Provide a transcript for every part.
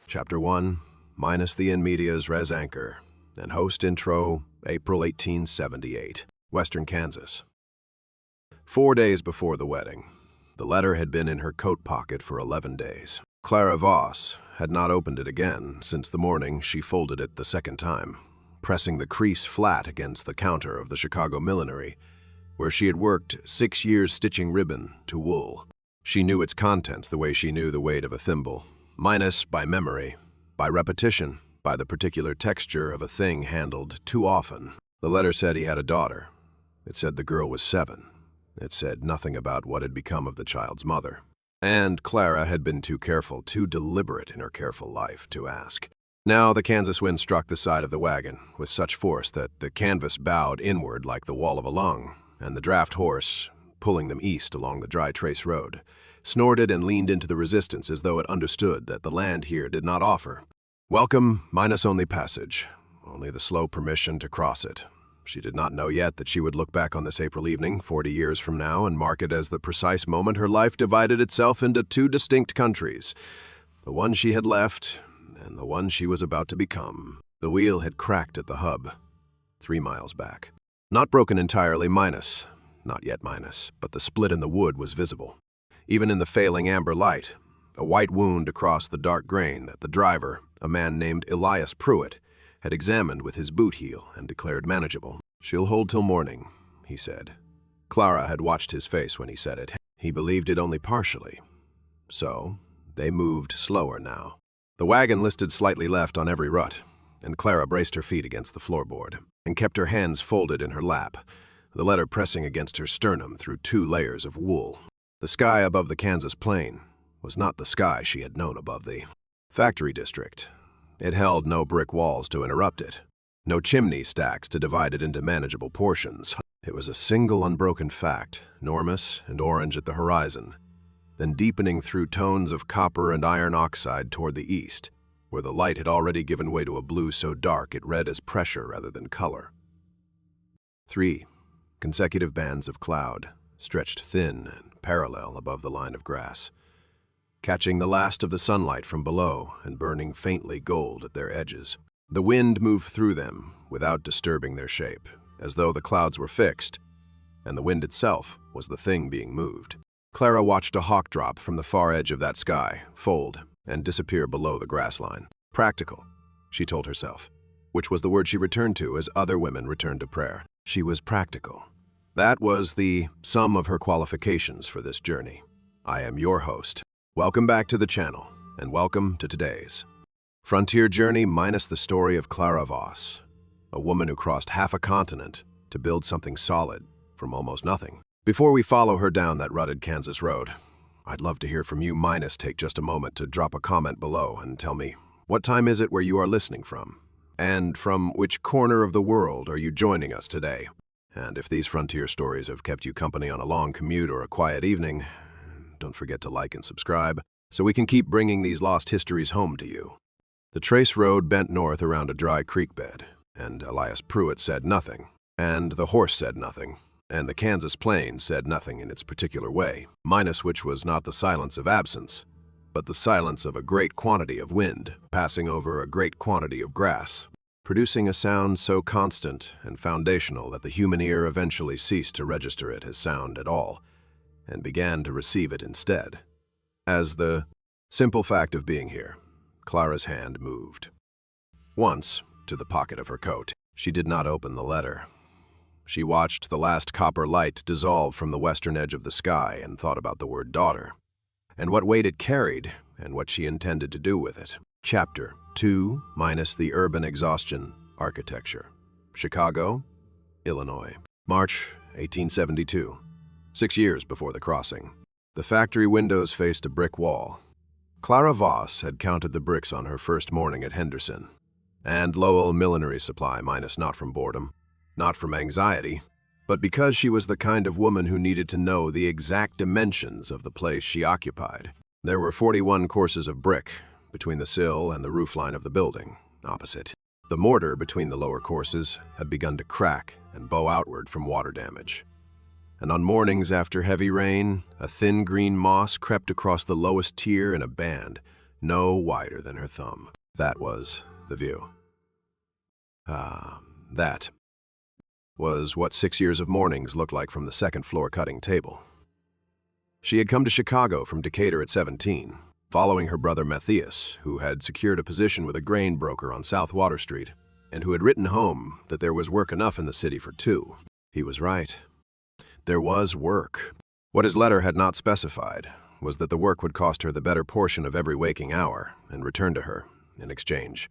Chapter 1, minus the in medias res anchor, and host intro, April 1878, Western Kansas. 4 days before the wedding, the letter had been in her coat pocket for 11 days. Clara Voss had not opened it again since the morning she folded it the second time, pressing the crease flat against the counter of the Chicago millinery, where she had worked 6 years stitching ribbon to wool. She knew its contents the way she knew the weight of a thimble, minus by memory, by repetition, by the particular texture of a thing handled too often. The letter said he had a daughter. It said the girl was 7. It said nothing about what had become of the child's mother. And Clara had been too careful, too deliberate in her careful life to ask. Now the Kansas wind struck the side of the wagon with such force that the canvas bowed inward like the wall of a lung, and the draft horse, pulling them east along the dry trace road, snorted and leaned into the resistance as though it understood that the land here did not offer welcome minus only passage, only the slow permission to cross it. She did not know yet that she would look back on this April evening 40 years from now and mark it as the precise moment her life divided itself into 2 distinct countries, the one she had left and the one she was about to become. The wheel had cracked at the hub, 3 miles back. Not broken entirely, not yet minus, but the split in the wood was visible. Even in the failing amber light, a white wound across the dark grain that the driver, a man named Elias Pruitt, had examined with his boot heel and declared manageable. "She'll hold till morning," he said. Clara had watched his face when he said it. He believed it only partially. So, they moved slower now. The wagon listed slightly left on every rut, and Clara braced her feet against the floorboard and kept her hands folded in her lap, the letter pressing against her sternum through 2 layers of wool. The sky above the Kansas plain was not the sky she had known above the factory district. It held no brick walls to interrupt it, no chimney stacks to divide it into manageable portions. It was a single unbroken fact, enormous and orange at the horizon, then deepening through tones of copper and iron oxide toward the east, where the light had already given way to a blue so dark it read as pressure rather than color. 3 consecutive bands of cloud, stretched thin and parallel above the line of grass, catching the last of the sunlight from below and burning faintly gold at their edges. The wind moved through them without disturbing their shape, as though the clouds were fixed, and the wind itself was the thing being moved. Clara watched a hawk drop from the far edge of that sky, fold, and disappear below the grass line. Practical, she told herself, which was the word she returned to as other women returned to prayer. She was practical. That was the sum of her qualifications for this journey. I am your host. Welcome back to the channel, and welcome to today's Frontier Journey minus the story of Clara Voss, a woman who crossed half a continent to build something solid from almost nothing. Before we follow her down that rutted Kansas road, I'd love to hear from you. Take just a moment to drop a comment below and tell me, what time is it where you are listening from? And from which corner of the world are you joining us today? And if these frontier stories have kept you company on a long commute or a quiet evening, don't forget to like and subscribe so we can keep bringing these lost histories home to you. The trace road bent north around a dry creek bed, and Elias Pruitt said nothing, and the horse said nothing, and the Kansas plain said nothing in its particular way, minus which was not the silence of absence, but the silence of a great quantity of wind passing over a great quantity of grass, producing a sound so constant and foundational that the human ear eventually ceased to register it as sound at all, and began to receive it instead. As the simple fact of being here, Clara's hand moved. Once, to the pocket of her coat. She did not open the letter. She watched the last copper light dissolve from the western edge of the sky and thought about the word daughter, and what weight it carried, and what she intended to do with it. Chapter 2 minus the urban exhaustion architecture. Chicago, Illinois. March 1872. 6 years before the crossing. The factory windows faced a brick wall. Clara Voss had counted the bricks on her first morning at Henderson, and Lowell millinery supply minus not from boredom, not from anxiety, but because she was the kind of woman who needed to know the exact dimensions of the place she occupied. There were 41 courses of brick between the sill and the roofline of the building, opposite. The mortar between the lower courses had begun to crack and bow outward from water damage. And on mornings after heavy rain, a thin green moss crept across the lowest tier in a band, no wider than her thumb. That was the view. That was what 6 years of mornings looked like from the second-floor cutting table. She had come to Chicago from Decatur at 17, following her brother Matthias, who had secured a position with a grain broker on South Water Street, and who had written home that there was work enough in the city for two. He was right. There was work. What his letter had not specified was that the work would cost her the better portion of every waking hour and return to her, in exchange,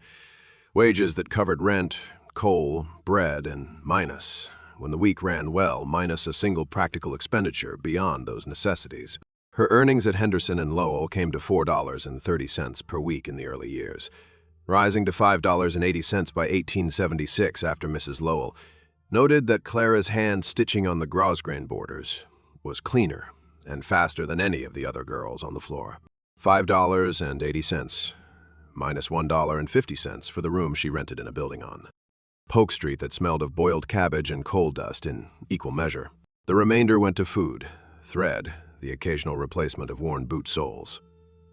wages that covered rent, coal, bread, and minus, when the week ran well, minus a single practical expenditure beyond those necessities. Her earnings at Henderson and Lowell came to $4.30 per week in the early years, rising to $5.80 by 1876 after Mrs. Lowell noted that Clara's hand stitching on the grosgrain borders was cleaner and faster than any of the other girls on the floor. $5.80, minus $1.50 for the room she rented in a building on Polk Street that smelled of boiled cabbage and coal dust in equal measure. The remainder went to food, thread, the occasional replacement of worn boot soles,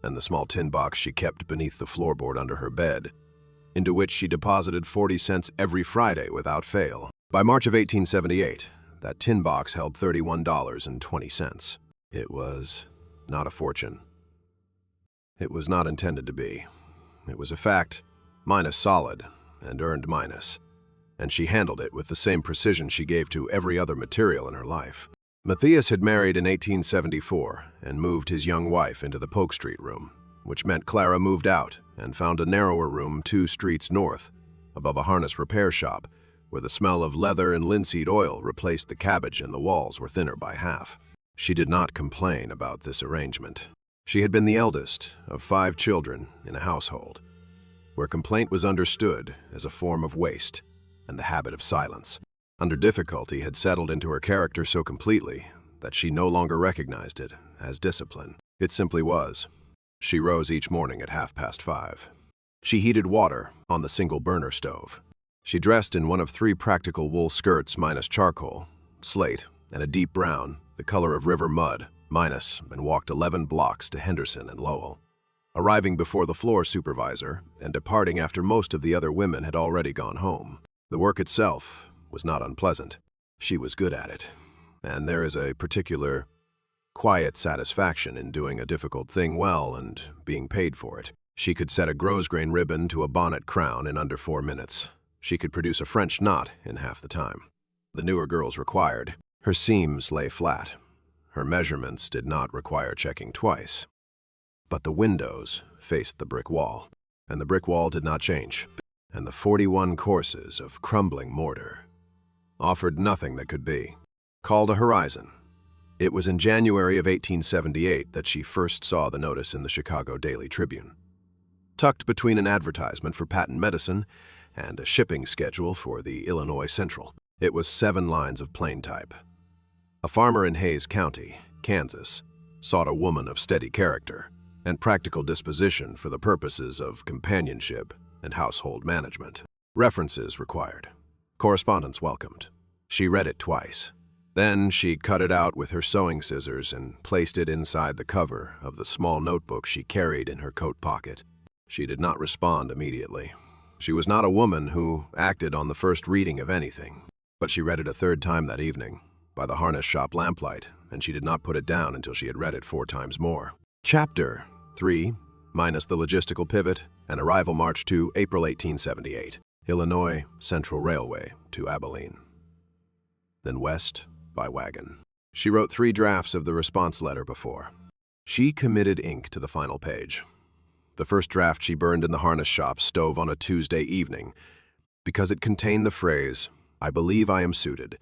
and the small tin box she kept beneath the floorboard under her bed, into which she deposited 40 cents every Friday without fail. By March of 1878, that tin box held $31.20. It was not a fortune. It was not intended to be. It was a fact, minus solid, and earned minus, and she handled it with the same precision she gave to every other material in her life. Matthias had married in 1874 and moved his young wife into the Polk Street room, which meant Clara moved out and found a narrower room 2 streets north, above a harness repair shop, where the smell of leather and linseed oil replaced the cabbage and the walls were thinner by half. She did not complain about this arrangement. She had been the eldest of 5 children in a household, where complaint was understood as a form of waste and the habit of silence. Under difficulty had settled into her character so completely that she no longer recognized it as discipline. It simply was. She rose each morning at 5:30. She heated water on the single burner stove. She dressed in one of 3 practical wool skirts minus charcoal, slate, and a deep brown, the color of river mud, minus, and walked 11 blocks to Henderson and Lowell, arriving before the floor supervisor and departing after most of the other women had already gone home. The work itself was not unpleasant. She was good at it, and there is a particular quiet satisfaction in doing a difficult thing well and being paid for it. She could set a grosgrain ribbon to a bonnet crown in under 4 minutes. She could produce a French knot in half the time the newer girls required. Her seams lay flat. Her measurements did not require checking twice. But the windows faced the brick wall, and the brick wall did not change, and the 41 courses of crumbling mortar offered nothing that could be called a horizon. It was in January of 1878 that she first saw the notice in the Chicago Daily Tribune. Tucked between an advertisement for patent medicine and a shipping schedule for the Illinois Central, it was 7 lines of plain type. A farmer in Hayes County, Kansas, sought a woman of steady character and practical disposition for the purposes of companionship and household management. References required. Correspondence welcomed. She read it twice. Then she cut it out with her sewing scissors and placed it inside the cover of the small notebook she carried in her coat pocket. She did not respond immediately. She was not a woman who acted on the first reading of anything, but she read it a 3rd time that evening, by the harness shop lamplight, and she did not put it down until she had read it 4 times more. Chapter 3, minus the logistical pivot, and arrival march to April 1878, Illinois Central Railway to Abilene. Then west by wagon. She wrote 3 drafts of the response letter before. She committed ink to the final page. The first draft she burned in the harness shop stove on a Tuesday evening because it contained the phrase, "I believe I am suited,"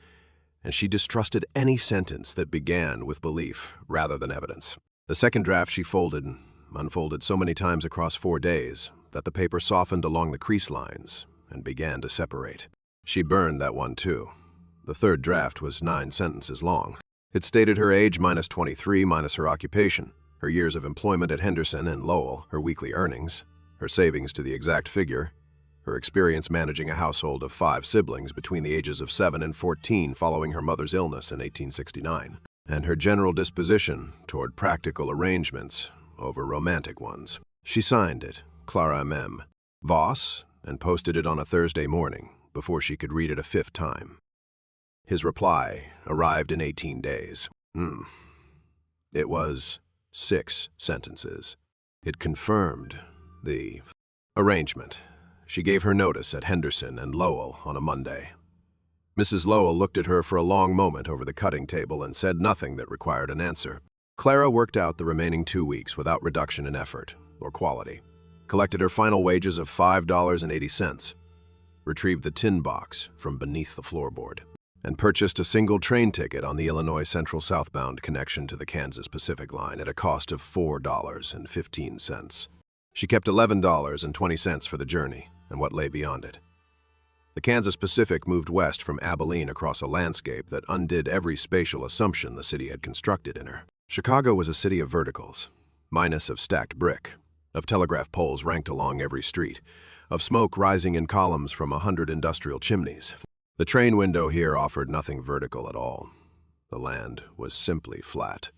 and she distrusted any sentence that began with belief rather than evidence. The second draft she folded and unfolded so many times across 4 days that the paper softened along the crease lines and began to separate. She burned that one too. The third draft was 9 sentences long. It stated her age minus 23 minus her occupation, her years of employment at Henderson and Lowell, her weekly earnings, her savings to the exact figure, her experience managing a household of 5 siblings between the ages of 7 and 14 following her mother's illness in 1869, and her general disposition toward practical arrangements over romantic ones. She signed it, Clara Voss, and posted it on a Thursday morning before she could read it a fifth time. His reply arrived in 18 days. It was 6 sentences. It confirmed the arrangement. She gave her notice at Henderson and Lowell on a Monday. Mrs. Lowell looked at her for a long moment over the cutting table and said nothing that required an answer. Clara worked out the remaining 2 weeks without reduction in effort or quality, collected her final wages of $5.80, retrieved the tin box from beneath the floorboard, and purchased a single train ticket on the Illinois Central southbound connection to the Kansas Pacific line at a cost of $4.15. She kept $11.20 for the journey and what lay beyond it. The Kansas Pacific moved west from Abilene across a landscape that undid every spatial assumption the city had constructed in her. Chicago was a city of verticals, minus of stacked brick, of telegraph poles ranked along every street, of smoke rising in columns from 100 industrial chimneys. The train window here offered nothing vertical at all. The land was simply flat,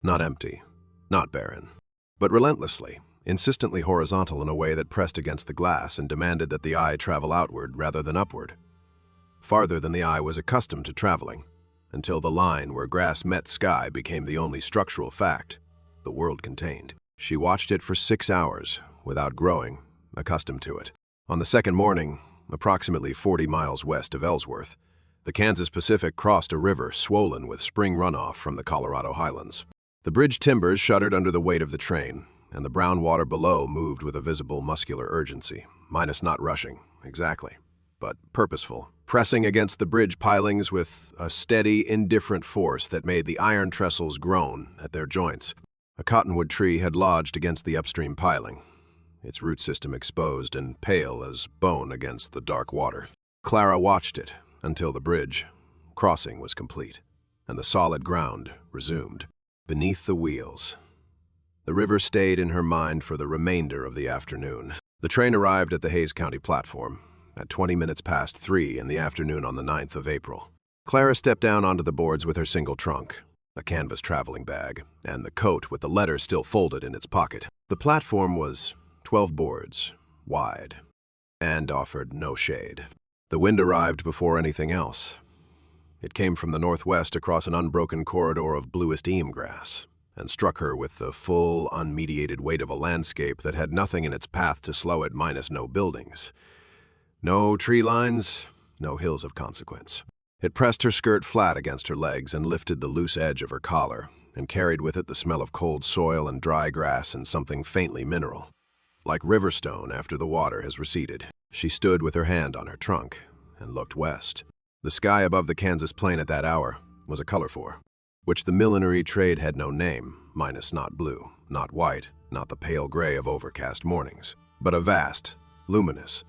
not empty, not barren, but relentlessly, insistently horizontal in a way that pressed against the glass and demanded that the eye travel outward rather than upward, farther than the eye was accustomed to traveling, until the line where grass met sky became the only structural fact the world contained. She watched it for 6 hours without growing accustomed to it. On the second morning, approximately 40 miles west of Ellsworth, the Kansas Pacific crossed a river swollen with spring runoff from the Colorado highlands. The bridge timbers shuddered under the weight of the train, and the brown water below moved with a visible muscular urgency, minus not rushing, exactly, but purposeful, pressing against the bridge pilings with a steady, indifferent force that made the iron trestles groan at their joints. A cottonwood tree had lodged against the upstream piling, its root system exposed and pale as bone against the dark water. Clara watched it until the bridge crossing was complete, and the solid ground resumed beneath the wheels. The river stayed in her mind for the remainder of the afternoon. The train arrived at the Hayes County platform at 20 minutes past 3 in the afternoon on the 9th of April. Clara stepped down onto the boards with her single trunk, a canvas traveling bag, and the coat with the letter still folded in its pocket. The platform was 12 boards wide and offered no shade. The wind arrived before anything else. It came from the northwest across an unbroken corridor of bluest eam grass, and struck her with the full, unmediated weight of a landscape that had nothing in its path to slow it minus no buildings. No tree lines, no hills of consequence. It pressed her skirt flat against her legs and lifted the loose edge of her collar, and carried with it the smell of cold soil and dry grass and something faintly mineral. Like riverstone after the water has receded, she stood with her hand on her trunk and looked west. The sky above the Kansas plain at that hour was a color for which the millinery trade had no name, minus not blue, not white, not the pale gray of overcast mornings, but a vast, luminous,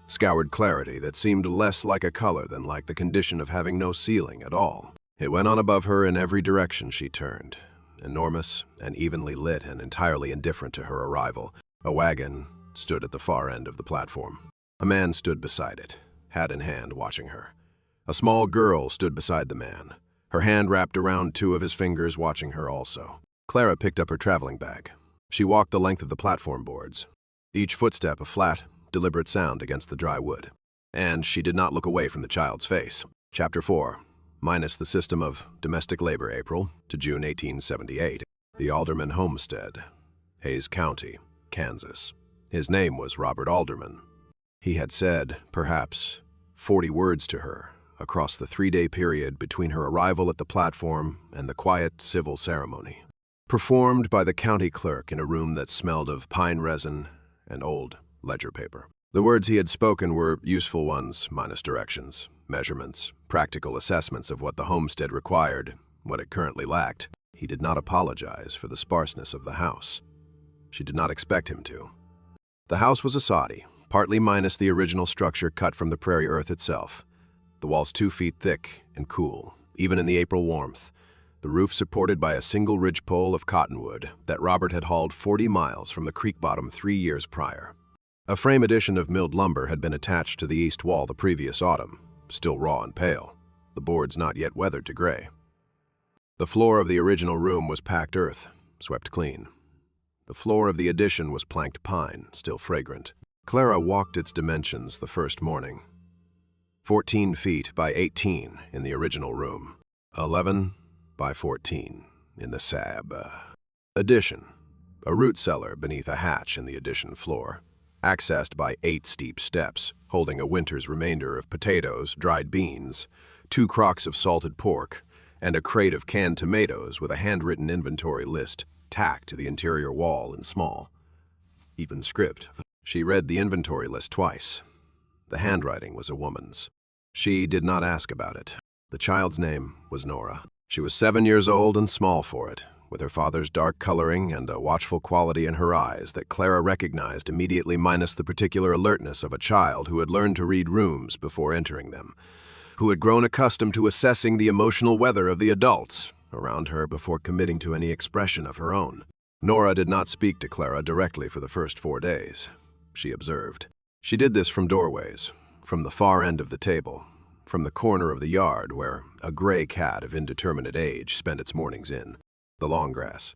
scoured clarity that seemed less like a color than like the condition of having no ceiling at all. It went on above her in every direction she turned, enormous and evenly lit and entirely indifferent to her arrival. A wagon stood at the far end of the platform. A man stood beside it, hat in hand, watching her. A small girl stood beside the man, her hand wrapped around 2 of his fingers, watching her also. Clara picked up her traveling bag. She walked the length of the platform boards, each footstep a flat, deliberate sound against the dry wood. And she did not look away from the child's face. Chapter 4, minus the system of domestic labor, April to June 1878. The Alderman homestead, Hayes County, Kansas. His name was Robert Alderman. He had said, perhaps, 40 words to her across the 3-day period between her arrival at the platform and the quiet civil ceremony, performed by the county clerk in a room that smelled of pine resin and old ledger paper. The words he had spoken were useful ones, minus directions, measurements, practical assessments of what the homestead required, what it currently lacked. He did not apologize for the sparseness of the house. She did not expect him to. The house was a soddy, partly minus the original structure cut from the prairie earth itself. The walls 2 feet thick and cool, even in the April warmth. The roof supported by a single ridgepole of cottonwood that Robert had hauled 40 miles from the creek bottom 3 years prior. A frame addition of milled lumber had been attached to the east wall the previous autumn, still raw and pale, the boards not yet weathered to gray. The floor of the original room was packed earth, swept clean. The floor of the addition was planked pine, still fragrant. Clara walked its dimensions the first morning. 14 feet by 18 in the original room. 11 by 14 in the SAB. Addition. A root cellar beneath a hatch in the addition floor, accessed by 8 steep steps, holding a winter's remainder of potatoes, dried beans, 2 crocks of salted pork, and a crate of canned tomatoes with a handwritten inventory list tacked to the interior wall in small, even script. She read the inventory list twice. The handwriting was a woman's. She did not ask about it. The child's name was Nora. She was 7 years old and small for it, with her father's dark coloring and a watchful quality in her eyes that Clara recognized immediately, minus the particular alertness of a child who had learned to read rooms before entering them, who had grown accustomed to assessing the emotional weather of the adults around her before committing to any expression of her own. Nora did not speak to Clara directly for the first 4 days. She observed. She did this from doorways, from the far end of the table, from the corner of the yard where a gray cat of indeterminate age spent its mornings in, the long grass.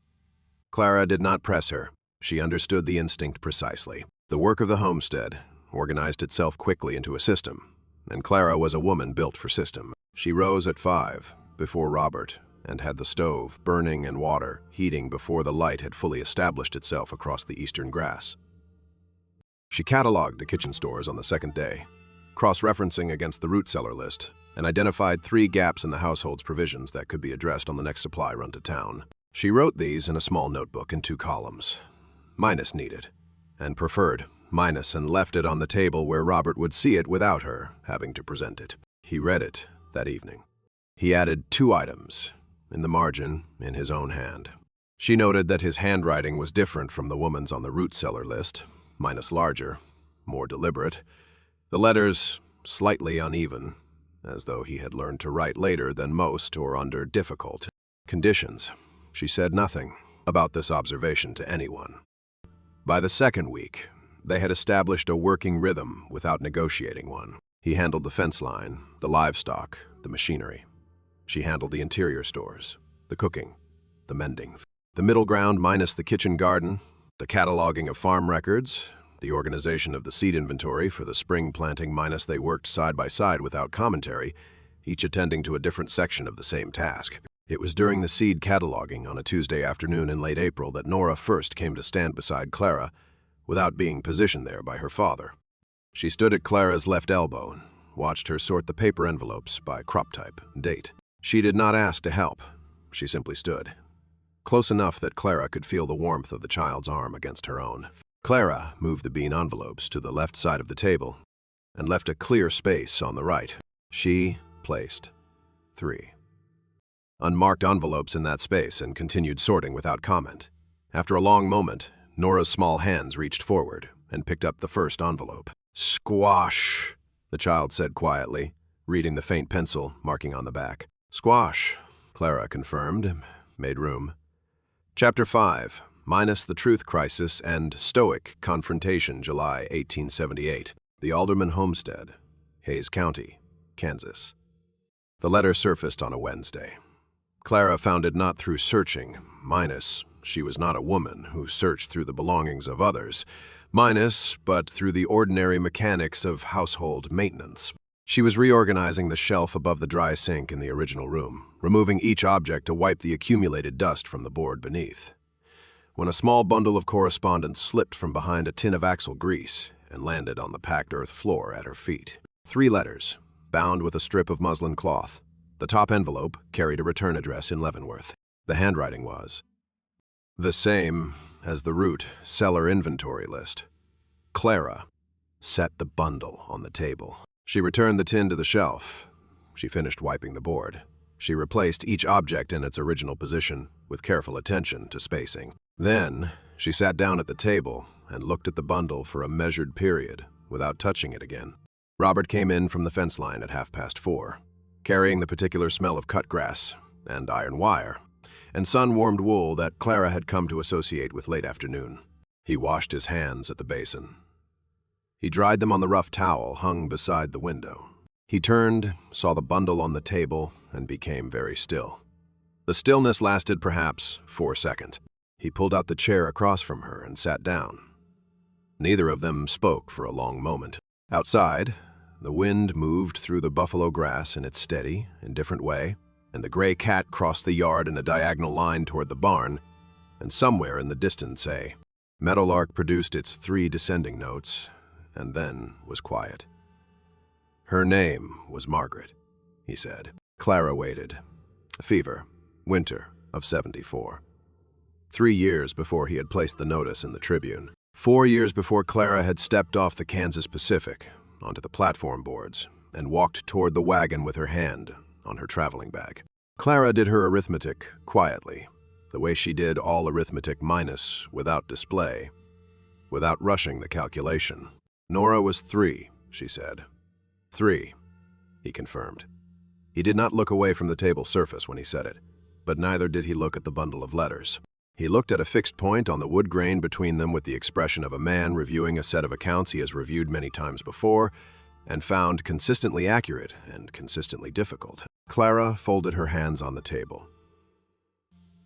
Clara did not press her. She understood the instinct precisely. The work of the homestead organized itself quickly into a system, and Clara was a woman built for system. She rose at 5, before Robert, and had the stove burning and water heating before the light had fully established itself across the eastern grass. She cataloged the kitchen stores on the second day, cross-referencing against the root cellar list, and identified 3 gaps in the household's provisions that could be addressed on the next supply run to town. She wrote these in a small notebook in 2 columns. Minus needed, and preferred minus, and left it on the table where Robert would see it without her having to present it. He read it that evening. He added 2 items in the margin in his own hand. She noted that his handwriting was different from the woman's on the root cellar list, minus larger, more deliberate. The letters slightly uneven, as though he had learned to write later than most or under difficult conditions. She said nothing about this observation to anyone. By the second week, they had established a working rhythm without negotiating one. He handled the fence line, the livestock, the machinery. She handled the interior stores, the cooking, the mending. The middle ground minus the kitchen garden, the cataloging of farm records, the organization of the seed inventory for the spring planting minus they worked side by side without commentary, each attending to a different section of the same task. It was during the seed cataloging on a Tuesday afternoon in late April that Nora first came to stand beside Clara without being positioned there by her father. She stood at Clara's left elbow and watched her sort the paper envelopes by crop type and date. She did not ask to help. She simply stood, close enough that Clara could feel the warmth of the child's arm against her own. Clara moved the bean envelopes to the left side of the table and left a clear space on the right. She placed 3 unmarked envelopes in that space and continued sorting without comment. After a long moment, Nora's small hands reached forward and picked up the first envelope. "Squash," the child said quietly, reading the faint pencil marking on the back. "Squash," Clara confirmed, made room. Chapter 5, minus the truth crisis and stoic confrontation, July 1878. The Alderman homestead, Hayes County, Kansas. The letter surfaced on a Wednesday. Clara found it not through searching, minus she was not a woman who searched through the belongings of others, minus but through the ordinary mechanics of household maintenance. She was reorganizing the shelf above the dry sink in the original room, removing each object to wipe the accumulated dust from the board beneath, when a small bundle of correspondence slipped from behind a tin of axle grease and landed on the packed earth floor at her feet. 3 letters, bound with a strip of muslin cloth. The top envelope carried a return address in Leavenworth. The handwriting was the same as the root cellar inventory list. Clara set the bundle on the table. She returned the tin to the shelf. She finished wiping the board. She replaced each object in its original position with careful attention to spacing. Then, she sat down at the table and looked at the bundle for a measured period without touching it again. Robert came in from the fence line at 4:30, carrying the particular smell of cut grass and iron wire, and sun-warmed wool that Clara had come to associate with late afternoon. He washed his hands at the basin. He dried them on the rough towel hung beside the window. He turned, saw the bundle on the table, and became very still. The stillness lasted perhaps 4 seconds. He pulled out the chair across from her and sat down. Neither of them spoke for a long moment. Outside, the wind moved through the buffalo grass in its steady, indifferent way, and the gray cat crossed the yard in a diagonal line toward the barn, and somewhere in the distance a meadowlark produced its 3 descending notes, and then was quiet. Her name was Margaret, he said. Clara waited. Fever, winter of '74. 3 years before he had placed the notice in the Tribune. 4 years before Clara had stepped off the Kansas Pacific onto the platform boards and walked toward the wagon with her hand on her traveling bag. Clara did her arithmetic quietly, the way she did all arithmetic minus, without display, without rushing the calculation. Nora was 3, she said. 3, he confirmed. He did not look away from the table surface when he said it, but neither did he look at the bundle of letters. He looked at a fixed point on the wood grain between them with the expression of a man reviewing a set of accounts he has reviewed many times before and found consistently accurate and consistently difficult. Clara folded her hands on the table.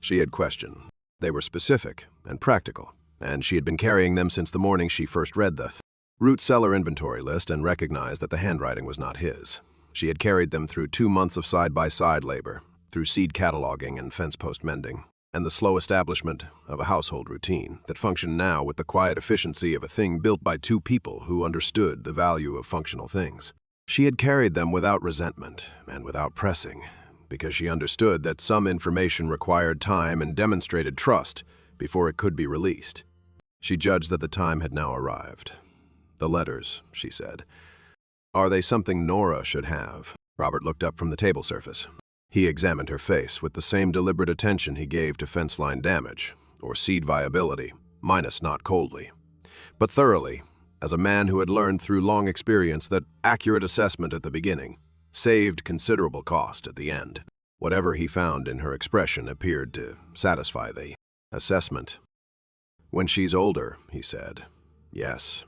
She had questioned. They were specific and practical, and she had been carrying them since the morning she first read the root cellar inventory list and recognized that the handwriting was not his. She had carried them through 2 months of side-by-side labor, through seed cataloging and fence post mending, and the slow establishment of a household routine that functioned now with the quiet efficiency of a thing built by 2 people who understood the value of functional things. She had carried them without resentment and without pressing, because she understood that some information required time and demonstrated trust before it could be released. She judged that the time had now arrived. The letters, she said. Are they something Nora should have? Robert looked up from the table surface. He examined her face with the same deliberate attention he gave to fence line damage, or seed viability, minus not coldly, but thoroughly, as a man who had learned through long experience that accurate assessment at the beginning saved considerable cost at the end. Whatever he found in her expression appeared to satisfy the assessment. When she's older, he said. Yes.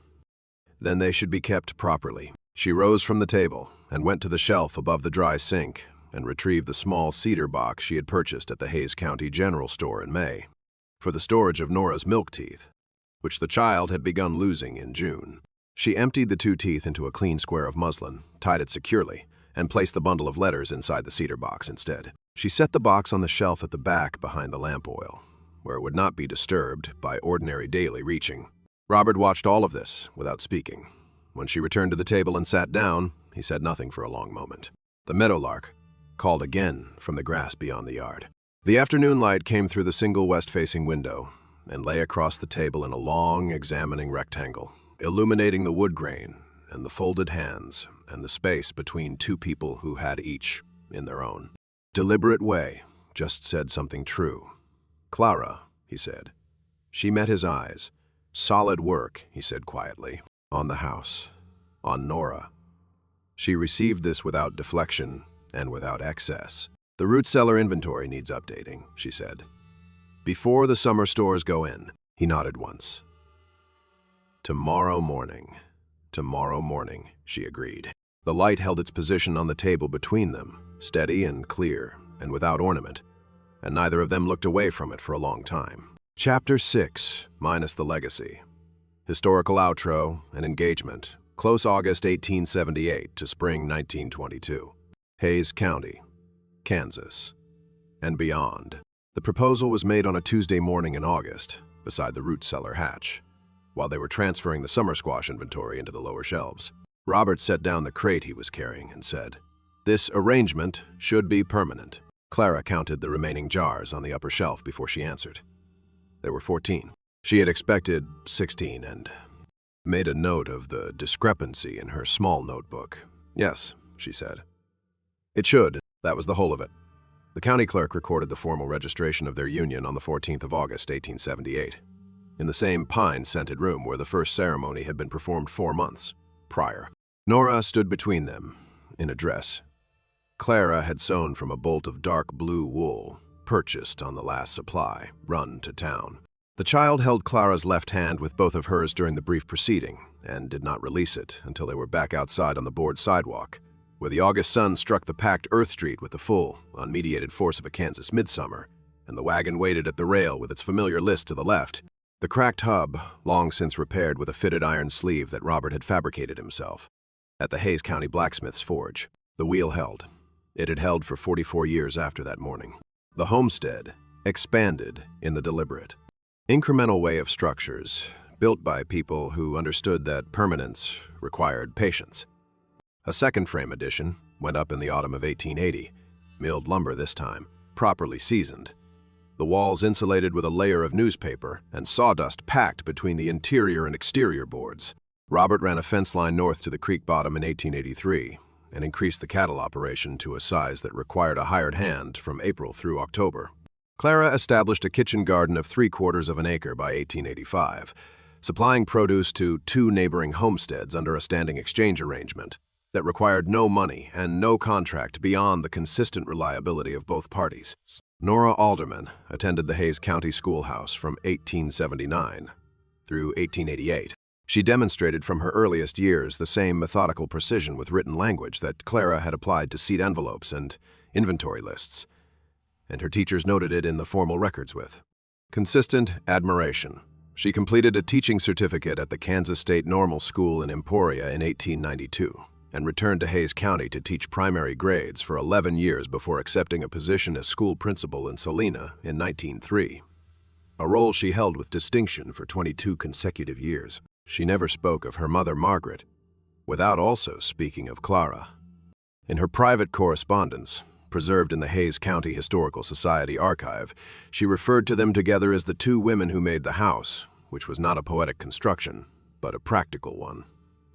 Then they should be kept properly. She rose from the table and went to the shelf above the dry sink and retrieved the small cedar box she had purchased at the Hayes County General Store in May for the storage of Nora's milk teeth, which the child had begun losing in June. She emptied the 2 teeth into a clean square of muslin, tied it securely, and placed the bundle of letters inside the cedar box instead. She set the box on the shelf at the back behind the lamp oil, where it would not be disturbed by ordinary daily reaching. Robert watched all of this without speaking. When she returned to the table and sat down, he said nothing for a long moment. The meadowlark called again from the grass beyond the yard. The afternoon light came through the single west-facing window and lay across the table in a long, examining rectangle, illuminating the wood grain and the folded hands and the space between 2 people who had each, in their own deliberate way, just said something true. Clara, he said. She met his eyes. Solid work, he said quietly, on the house, on Nora. She received this without deflection and without excess. The root cellar inventory needs updating, she said. Before the summer stores go in, he nodded once. Tomorrow morning, she agreed. The light held its position on the table between them, steady and clear and without ornament, and neither of them looked away from it for a long time. Chapter 6, minus the legacy. Historical outro and engagement, close August 1878 to spring 1922. Hayes County, Kansas, and beyond. The proposal was made on a Tuesday morning in August, beside the root cellar hatch, while they were transferring the summer squash inventory into the lower shelves. Robert set down the crate he was carrying and said, "This arrangement should be permanent." Clara counted the remaining jars on the upper shelf before she answered. There were 14. She had expected 16 and made a note of the discrepancy in her small notebook. "Yes," she said. "It should. That was the whole of it." The county clerk recorded the formal registration of their union on the 14th of August, 1878, in the same pine-scented room where the first ceremony had been performed 4 months prior. Nora stood between them, in a dress. Clara had sewn from a bolt of dark blue wool, purchased on the last supply, run to town. The child held Clara's left hand with both of hers during the brief proceeding, and did not release it until they were back outside on the board sidewalk, where the August sun struck the packed Earth Street with the full, unmediated force of a Kansas midsummer, and the wagon waited at the rail with its familiar list to the left. The cracked hub, long since repaired with a fitted iron sleeve that Robert had fabricated himself. At the Hayes County blacksmith's forge, the wheel held. It had held for 44 years after that morning. The homestead expanded in the deliberate, incremental way of structures, built by people who understood that permanence required patience. A second frame addition went up in the autumn of 1880, milled lumber this time, properly seasoned. The walls insulated with a layer of newspaper and sawdust packed between the interior and exterior boards. Robert ran a fence line north to the creek bottom in 1883 and increased the cattle operation to a size that required a hired hand from April through October. Clara established a kitchen garden of 3/4 of an acre by 1885, supplying produce to 2 neighboring homesteads under a standing exchange arrangement that required no money and no contract beyond the consistent reliability of both parties. Nora Alderman attended the Hayes County Schoolhouse from 1879 through 1888. She demonstrated from her earliest years the same methodical precision with written language that Clara had applied to seat envelopes and inventory lists, and her teachers noted it in the formal records with consistent admiration. She completed a teaching certificate at the Kansas State Normal School in Emporia in 1892 and returned to Hayes County to teach primary grades for 11 years before accepting a position as school principal in Salina in 1903, a role she held with distinction for 22 consecutive years. She never spoke of her mother, Margaret, without also speaking of Clara. In her private correspondence, preserved in the Hayes County Historical Society archive, she referred to them together as the 2 women who made the house, which was not a poetic construction, but a practical one,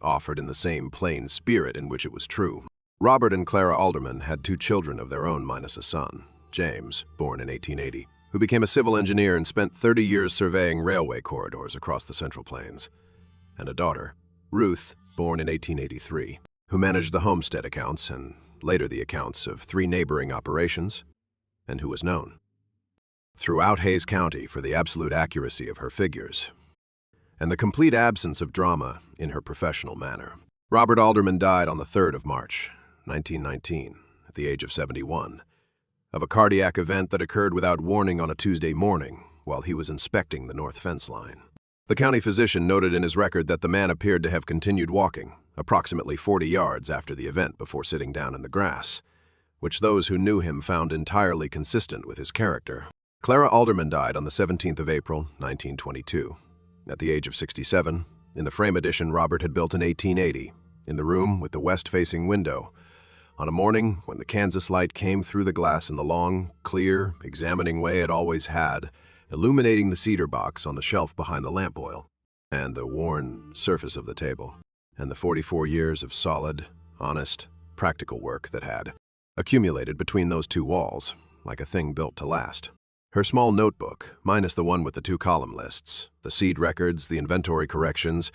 offered in the same plain spirit in which it was true. Robert and Clara Alderman had 2 children of their own minus a son, James, born in 1880, who became a civil engineer and spent 30 years surveying railway corridors across the Central Plains, and a daughter, Ruth, born in 1883, who managed the homestead accounts and later the accounts of 3 neighboring operations, and who was known throughout Hayes County for the absolute accuracy of her figures and the complete absence of drama in her professional manner. Robert Alderman died on the 3rd of March, 1919, at the age of 71, of a cardiac event that occurred without warning on a Tuesday morning while he was inspecting the north fence line. The county physician noted in his record that the man appeared to have continued walking, approximately 40 yards after the event before sitting down in the grass, which those who knew him found entirely consistent with his character. Clara Alderman died on the 17th of April, 1922. At the age of 67, in the frame addition Robert had built in 1880, in the room with the west-facing window, on a morning when the Kansas light came through the glass in the long, clear, examining way it always had, illuminating the cedar box on the shelf behind the lamp oil, and the worn surface of the table, and the 44 years of solid, honest, practical work that had accumulated between those 2 walls, like a thing built to last. Her small notebook, minus the one with the 2 column lists, the seed records, the inventory corrections,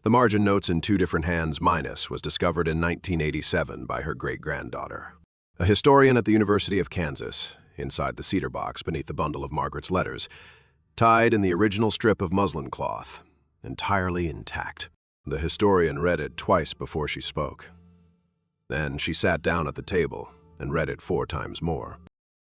the margin notes in 2 different hands minus, was discovered in 1987 by her great-granddaughter, a historian at the University of Kansas, inside the cedar box beneath the bundle of Margaret's letters, tied in the original strip of muslin cloth, entirely intact. The historian read it twice before she spoke. Then she sat down at the table and read it 4 times more.